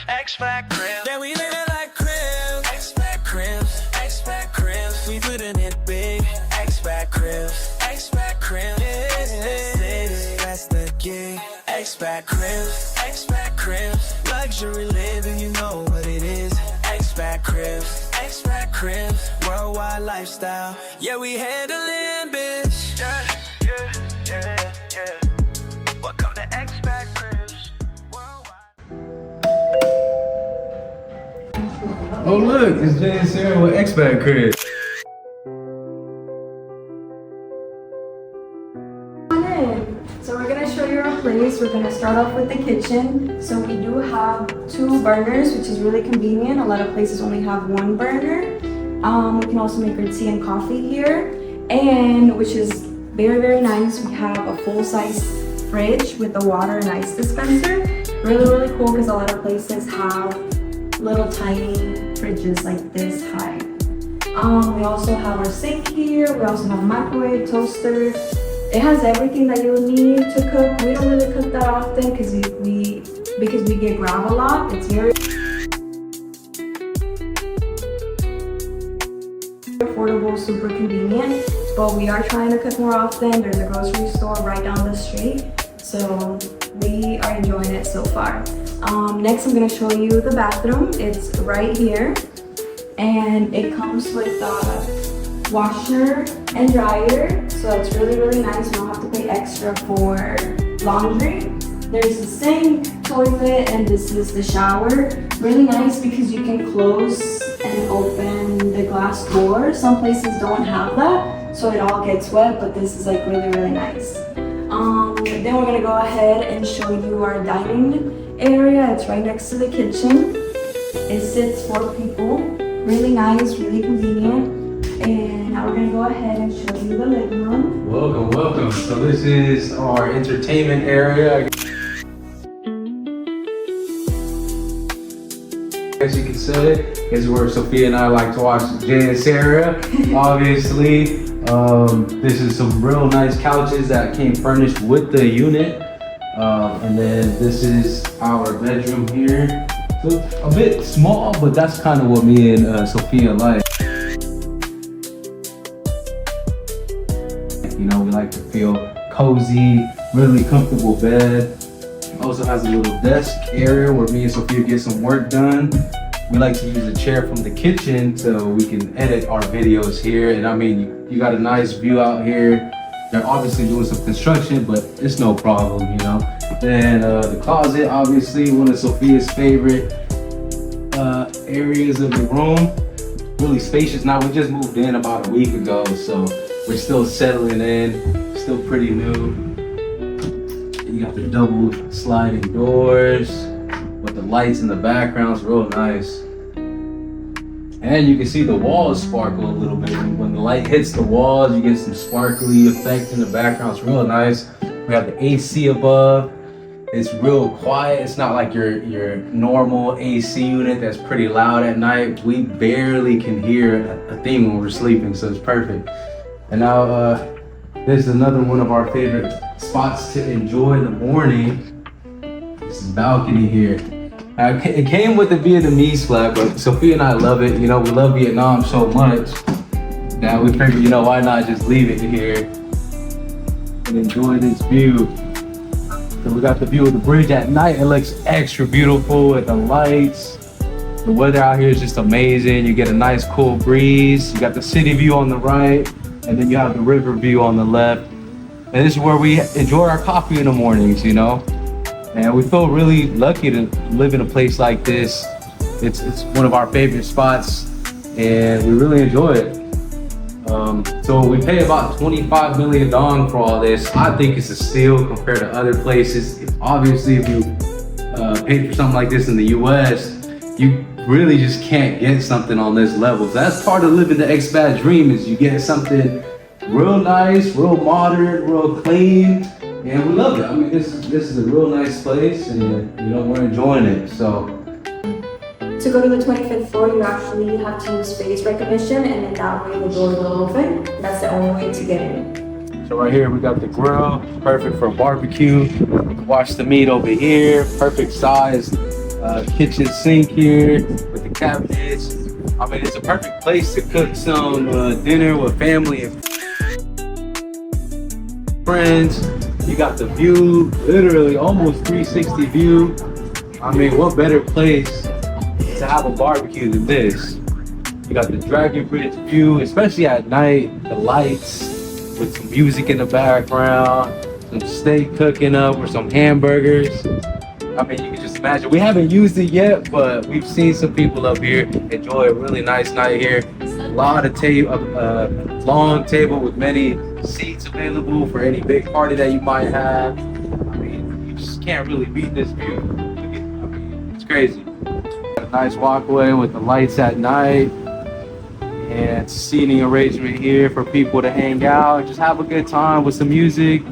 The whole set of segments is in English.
Xpat Cribs. Yeah, we live it like cribs. Xpat Cribs. Xpat Cribs. We putting it big. Xpat Cribs. Xpat Cribs. That's the gig. Xpat Cribs. Xpat Cribs. Luxury living, you know what it is. Xpat Cribs. Xpat Cribs. Worldwide lifestyle. Yeah, we handling, bitch. Yeah. Welcome to Xpat Cribs. Oh look, it's Jay and Sara with Xpat Cribs. So we're gonna show you our place. We're gonna start off with the kitchen. So we do have 2 burners, which is really convenient. A lot of places only have 1 burner. We can also make our tea and coffee here, and which is very, very nice. We have a full-size fridge with a water and ice dispenser. Really, really cool because a lot of places have little tiny fridges like this high. We also have our sink here. We also have a microwave, toaster. It has everything that you'll need to cook. We don't really cook that often because we get grab a lot. It's very affordable, super convenient. But we are trying to cook more often. There's a grocery store right down the street, so we are enjoying it so far. Next, I'm gonna show you the bathroom. It's right here, and it comes with a washer and dryer, so it's really, really nice. You don't have to pay extra for laundry. There's a sink, toilet, and this is the shower. Really nice because you can close and open the glass door. Some places don't have that, so it all gets wet, but this is like really, really nice. Then we're gonna go ahead and show you our dining area. It's right next to the kitchen. It sits 4 people. Really nice, really convenient. And now we're gonna go ahead and show you the living room. Welcome. So this is our entertainment area. As you can say, is where Sophia and I like to watch Jay and Sara. Obviously, this is some real nice couches that came furnished with the unit. And then this is our bedroom here. So it's a bit small, but that's kind of what me and Sophia like. You know, we like to feel cozy, really comfortable bed. Also has a little desk area where me and Sophia get some work done. We like to use a chair from the kitchen so we can edit our videos here. And I mean, you got a nice view out here. They're obviously doing some construction, but it's no problem, you know. Then the closet, obviously one of Sophia's favorite areas of the room. Really spacious. Now we just moved in about a week ago, so we're still settling in, still pretty new. You got the double sliding doors with the lights in the background. It's real nice. And you can see the walls sparkle a little bit. When the light hits the walls, you get some sparkly effect in the background. It's real nice. We have the AC above. It's real quiet. It's not like your normal AC unit that's pretty loud at night. We barely can hear a thing when we're sleeping, so it's perfect. And now this is another one of our favorite spots to enjoy in the morning. This balcony here. It came with the Vietnamese flag, but Sophia and I love it. You know, we love Vietnam so much that we figured, you know, why not just leave it here and enjoy this view. So we got the view of the bridge at night. It looks extra beautiful with the lights. The weather out here is just amazing. You get a nice cool breeze. You got the city view on the right, and then you have the river view on the left. And this is where we enjoy our coffee in the mornings, you know? And we feel really lucky to live in a place like this. It's one of our favorite spots, and we really enjoy it. So we pay about 25 million dong for all this. I think it's a steal compared to other places. Obviously, if you pay for something like this in the US, you really just can't get something on this level. So that's part of living the expat dream, is you get something real nice, real modern, real clean, and we love it. I mean, this is a real nice place, and you know, we're enjoying it. So to go to the 25th floor, you actually have to use face recognition, and then that way the door will open. That's the only way to get in. So right here we got the grill, perfect for barbecue. Wash the meat over here, perfect size kitchen sink here with the cabinets. I mean, it's a perfect place to cook some dinner with family and friends. You got the view, literally almost 360 view. I mean, what better place to have a barbecue than this? You got the Dragon Bridge view, especially at night, the lights with some music in the background, some steak cooking up or some hamburgers. I mean, you can just imagine. We haven't used it yet, but we've seen some people up here enjoy a really nice night here. A lot of long table with many seats available for any big party that you might have. I mean, you just can't really beat this view. I mean, it's crazy. Got a nice walkway with the lights at night and seating arrangement here for people to hang out and just have a good time with some music.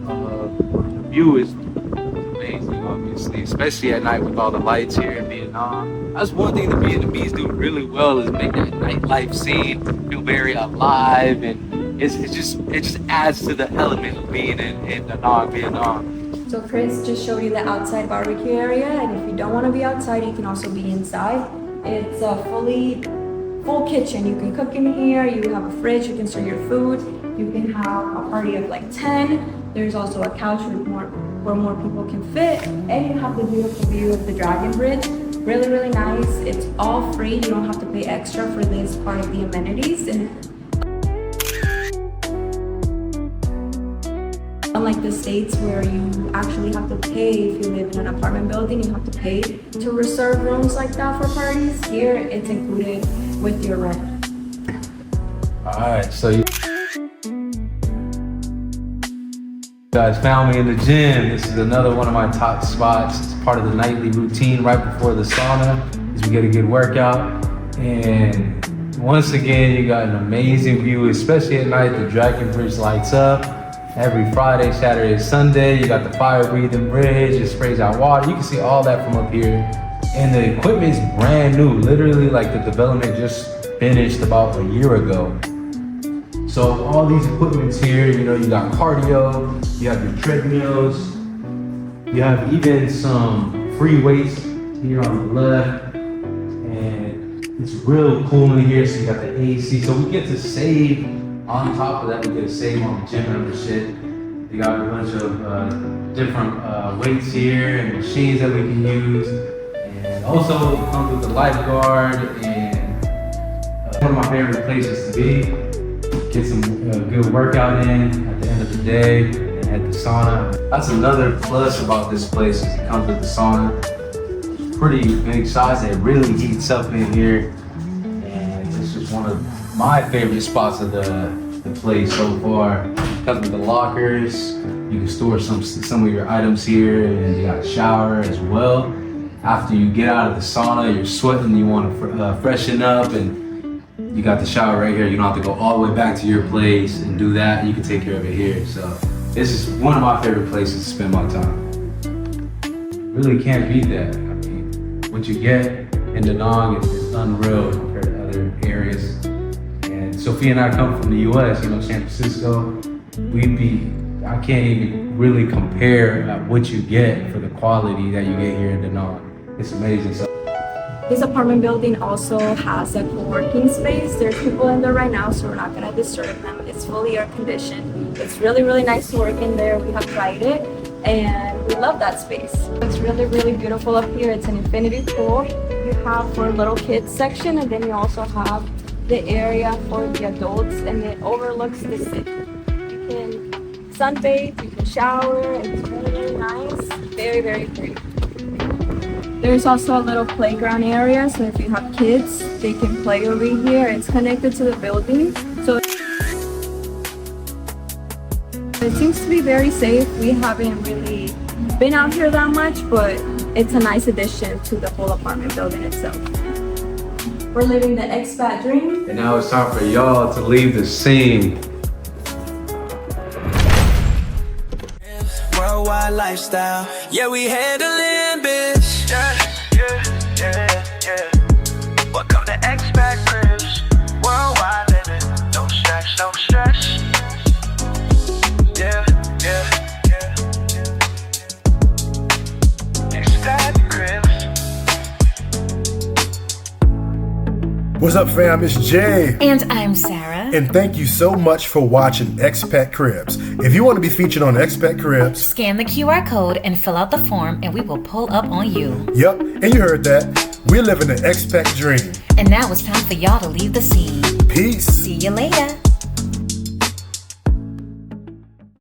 The view is amazing, obviously, especially at night with all the lights here in Vietnam. That's one thing the Vietnamese do really well, is make that nightlife scene feel very alive, and it just adds to the element of being in Da Nang, Vietnam. So Chris just showed you the outside barbecue area, and if you don't want to be outside, you can also be inside. It's a full kitchen. You can cook in here, you have a fridge, you can store your food, you can have a party of like 10. There's also a couch where more people can fit, and you have the beautiful view of the Dragon Bridge. Really, really nice. It's all free. You don't have to pay extra for this part of the amenities. And unlike the States where you actually have to pay if you live in an apartment building, you have to pay to reserve rooms like that for parties. Here, it's included with your rent. All right, so you guys found me in the gym. This is another one of my top spots. It's part of the nightly routine right before the sauna, as we get a good workout. And once again, you got an amazing view, especially at night. The Dragon Bridge lights up. Every Friday, Saturday, Sunday, you got the fire breathing bridge. It sprays out water. You can see all that from up here. And the equipment is brand new. Literally, like, the development just finished about a year ago. So all these equipments here, you know, you got cardio, you have your treadmills, you have even some free weights here on the left, and it's real cool in here. So you got the AC, so we get to save. On top of that, we get to save on the gym membership. You got a bunch of different weights here and machines that we can use, and also it comes with the lifeguard and one of my favorite places to be. Get some good workout in at the end of the day, and at the sauna. That's another plus about this place, is it comes with the sauna. Pretty big size, it really heats up in here, and it's just one of my favorite spots of the place so far. It comes with the lockers, you can store some of your items here, and you got a shower as well. After you get out of the sauna, you're sweating, you want to freshen up, and you got the shower right here. You don't have to go all the way back to your place and do that. You can take care of it here. So this is one of my favorite places to spend my time. Really can't beat that. I mean, what you get in Da Nang is unreal compared to other areas. And Sophia and I come from the US, you know, San Francisco. I can't even really compare what you get for the quality that you get here in Da Nang. It's amazing. So this apartment building also has a co-working space. There's people in there right now, so we're not gonna disturb them. It's fully air conditioned. It's really, really nice to work in there. We have tried it, and we love that space. It's really, really beautiful up here. It's an infinity pool. You have for little kids section, and then you also have the area for the adults, and it overlooks the city. You can sunbathe, you can shower. It's really, really nice. Very, very pretty. There's also a little playground area, so if you have kids, they can play over here. It's connected to the building, so it seems to be very safe. We haven't really been out here that much, but it's a nice addition to the whole apartment building itself. We're living the expat dream. And now it's time for y'all to leave the scene. Worldwide lifestyle, yeah, we handling bitch. Yeah. Welcome to Xpat Cribs. Worldwide living, no stress. Yeah. Xpat Cribs. What's up, fam? It's Jay. And I'm Sara. And thank you so much for watching Xpat Cribs. If you want to be featured on Xpat Cribs, Scan the QR code and fill out the form, and we will pull up on you. yep, and you heard that. We're living the expat dream. And now it's time for y'all to leave the scene. Peace. See you later.